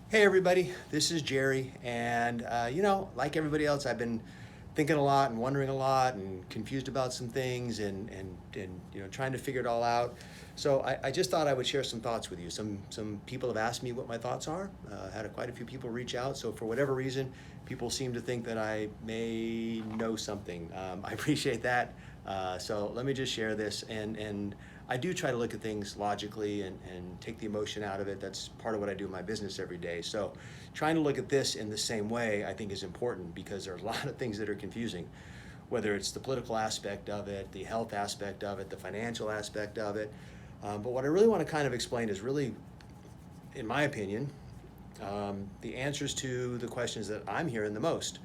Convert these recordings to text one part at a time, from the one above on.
Hey everybody, this is Jerry, and like everybody else, I've been thinking a lot and wondering a lot and confused about some things and trying to figure it all out. So I just thought I would share some thoughts with you. Some people have asked me what my thoughts are. Had quite a few people reach out. So for whatever reason, people seem to think that I may know something. I appreciate that. So let me just share this and I do try to look at things logically and take the emotion out of it. That's part of what I do in my business every day. So trying to look at this in the same way I think is important because there are a lot of things that are confusing, whether it's the political aspect of it, the health aspect of it, the financial aspect of it. But what I really want to kind of explain is really, in my opinion, the answers to the questions that I'm hearing the most.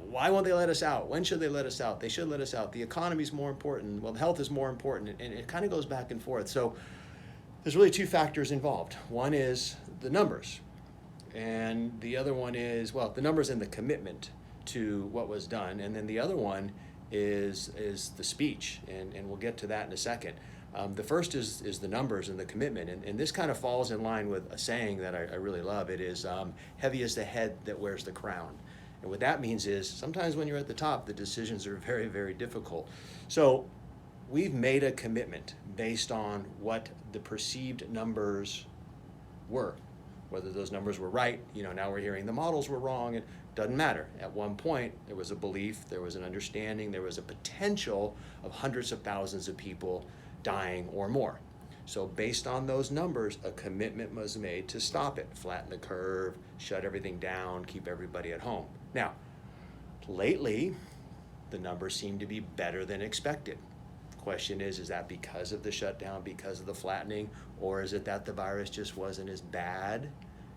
Why won't they let us out? When should they let us out? They should let us out. The economy is more important. Well, health is more important. And it kind of goes back and forth. So there's really two factors involved. One is the numbers, and the other one is, well, the numbers and the commitment to what was done. And then the other one is the speech, and we'll get to that in a second. The first is the numbers and the commitment, and this kind of falls in line with a saying that I really love. It is heavy is the head that wears the crown. And what that means is sometimes when you're at the top, the decisions are very, very difficult. So we've made a commitment based on what the perceived numbers were. Whether those numbers were right, now we're hearing the models were wrong. It doesn't matter. At one point, there was a belief, there was an understanding, there was a potential of hundreds of thousands of people dying or more. So based on those numbers, a commitment was made to stop it, flatten the curve, shut everything down, keep everybody at home. Now, lately, the numbers seem to be better than expected. Question is that because of the shutdown, because of the flattening, or is it that the virus just wasn't as bad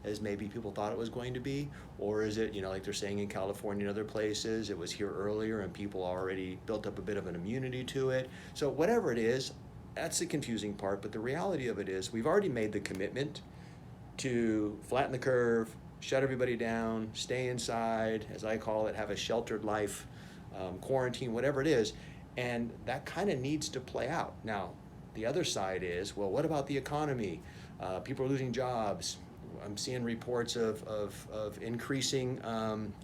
as maybe people thought it was going to be? Or is it, like they're saying in California and other places, it was here earlier and people already built up a bit of an immunity to it? So whatever it is, that's the confusing part. But the reality of it is we've already made the commitment to flatten the curve, shut everybody down, stay inside, as I call it, have a sheltered life, quarantine, whatever it is. And that kind of needs to play out. Now, the other side is, well, what about the economy? People are losing jobs. I'm seeing reports of increasing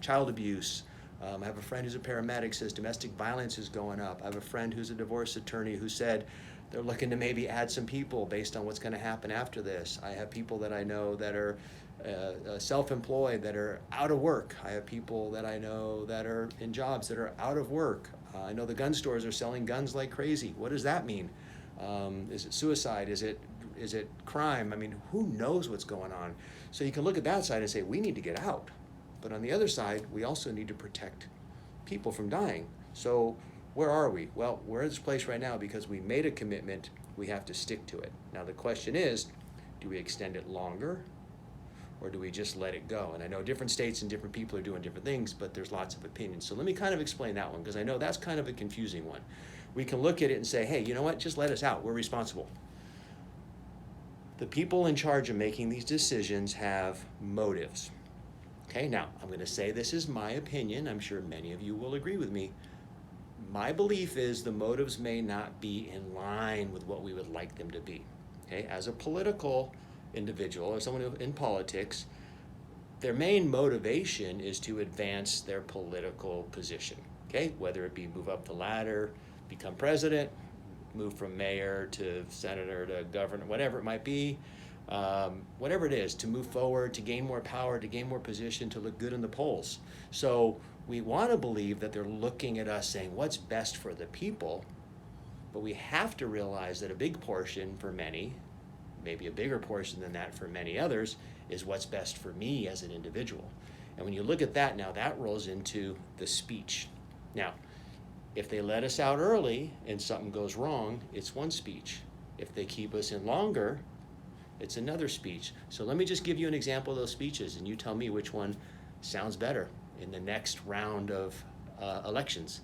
child abuse. I have a friend who's a paramedic, says domestic violence is going up. I have a friend who's a divorce attorney who said they're looking to maybe add some people based on what's going to happen after this. I have people that I know that are self-employed, that are out of work. I have people that I know that are in jobs that are out of work. I know the gun stores are selling guns like crazy. What does that mean? Is it suicide? Is it crime? I mean, who knows what's going on? So you can look at that side and say, we need to get out. But on the other side, we also need to protect people from dying. So where are we? Well, we're in this place right now because we made a commitment. We have to stick to it. Now the question is, do we extend it longer or do we just let it go? And I know different states and different people are doing different things, but there's lots of opinions. So let me kind of explain that one because I know that's kind of a confusing one. We can look at it and say, hey, you know what? Just let us out. We're responsible. The people in charge of making these decisions have motives. Okay, now I'm going to say this is my opinion. I'm sure many of you will agree with me. My belief is the motives may not be in line with what we would like them to be. Okay, as a political individual or someone in politics, their main motivation is to advance their political position. Okay, whether it be move up the ladder, become president, move from mayor to senator to governor, whatever it might be, whatever it is, to move forward, to gain more power, to gain more position, to look good in the polls. So we want to believe that they're looking at us saying what's best for the people, but we have to realize that a big portion for many, maybe a bigger portion than that for many others, is what's best for me as an individual. And when you look at that now, that rolls into the speech. Now, if they let us out early and something goes wrong, it's one speech. If they keep us in longer, it's another speech. So let me just give you an example of those speeches and you tell me which one sounds better in the next round of elections.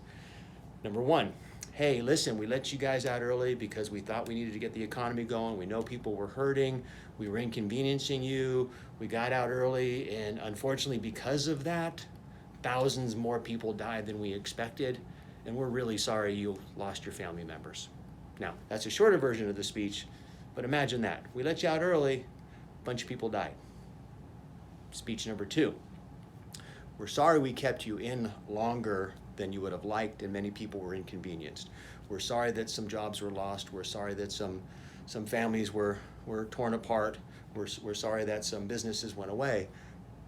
Number one, hey, listen, we let you guys out early because we thought we needed to get the economy going. We know people were hurting. We were inconveniencing you. We got out early, and unfortunately, because of that, thousands more people died than we expected, and we're really sorry you lost your family members. Now, that's a shorter version of the speech, but imagine that. We let you out early, a bunch of people died. Speech number 2. We're sorry we kept you in longer than you would have liked, and many people were inconvenienced. We're sorry that some jobs were lost. We're sorry that some families were torn apart. We're sorry that some businesses went away.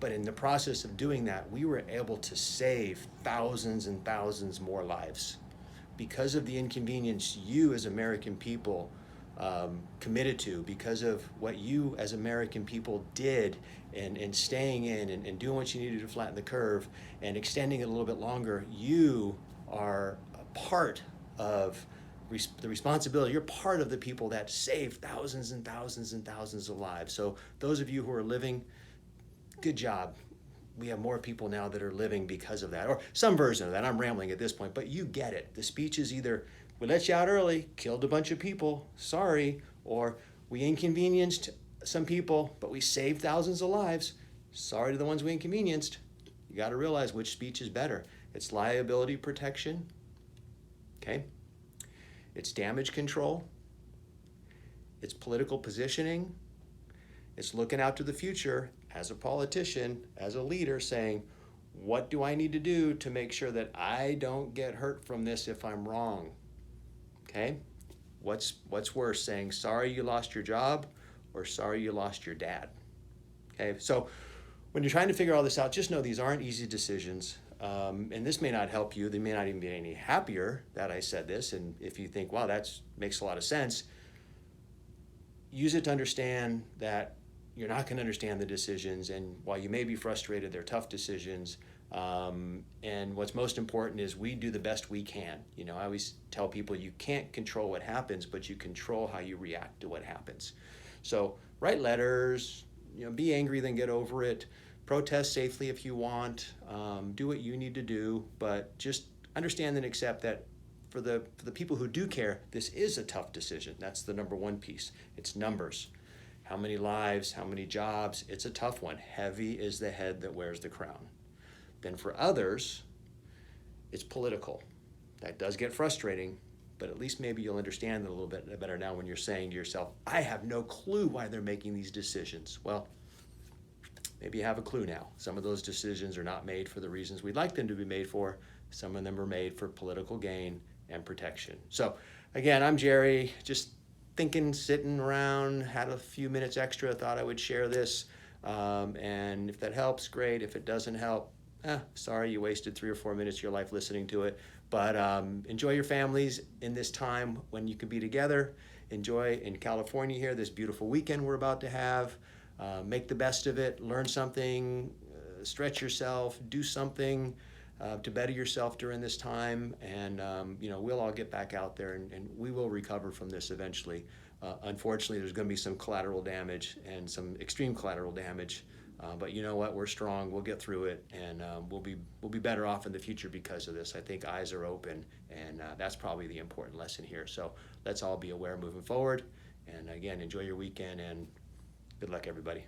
But in the process of doing that, we were able to save thousands and thousands more lives. Because of the inconvenience you as American people committed to, because of what you as American people did and staying in and doing what you needed to flatten the curve and extending it a little bit longer, you are a part of the responsibility. You're part of the people that saved thousands and thousands and thousands of lives. So those of you who are living, good job. We have more people now that are living because of that, or some version of that. I'm rambling at this point, but you get it. The speech is either, we let you out early, killed a bunch of people, sorry, or we inconvenienced some people, but we saved thousands of lives, sorry to the ones we inconvenienced. You got to realize which speech is better. It's liability protection, okay? It's damage control. It's political positioning. It's looking out to the future as a politician, as a leader, saying, what do I need to do to make sure that I don't get hurt from this if I'm wrong? Okay? What's worse, saying sorry you lost your job or sorry you lost your dad? Okay, so when you're trying to figure all this out, just know these aren't easy decisions. And this may not help you. They may not even be any happier that I said this. And if you think, wow, that makes a lot of sense, use it to understand that you're not going to understand the decisions, and while you may be frustrated, they're tough decisions. And what's most important is we do the best we can. You know, I always tell people you can't control what happens, but you control how you react to what happens. So write letters, you know, be angry, then get over it. Protest safely if you want. Do what you need to do, but just understand and accept that for the people who do care, this is a tough decision. That's the number one piece. It's numbers. How many lives, how many jobs? It's a tough one. Heavy is the head that wears the crown. Then for others, it's political. That does get frustrating, but at least maybe you'll understand it a little bit better now when you're saying to yourself, I have no clue why they're making these decisions. Well, maybe you have a clue now. Some of those decisions are not made for the reasons we'd like them to be made for. Some of them are made for political gain and protection. So again, I'm Jerry, just thinking, sitting around, had a few minutes extra, thought I would share this. And if that helps, great. If it doesn't help, sorry, you wasted 3 or 4 minutes of your life listening to it. But enjoy your families in this time when you can be together. Enjoy in California here, this beautiful weekend we're about to have. Make the best of it, learn something, stretch yourself, do something to better yourself during this time, and we'll all get back out there, and we will recover from this eventually. Unfortunately, there's going to be some collateral damage and some extreme collateral damage, but you know what? We're strong. We'll get through it, and we'll be better off in the future because of this. I think eyes are open, and that's probably the important lesson here. So let's all be aware moving forward. And again, enjoy your weekend, and good luck, everybody.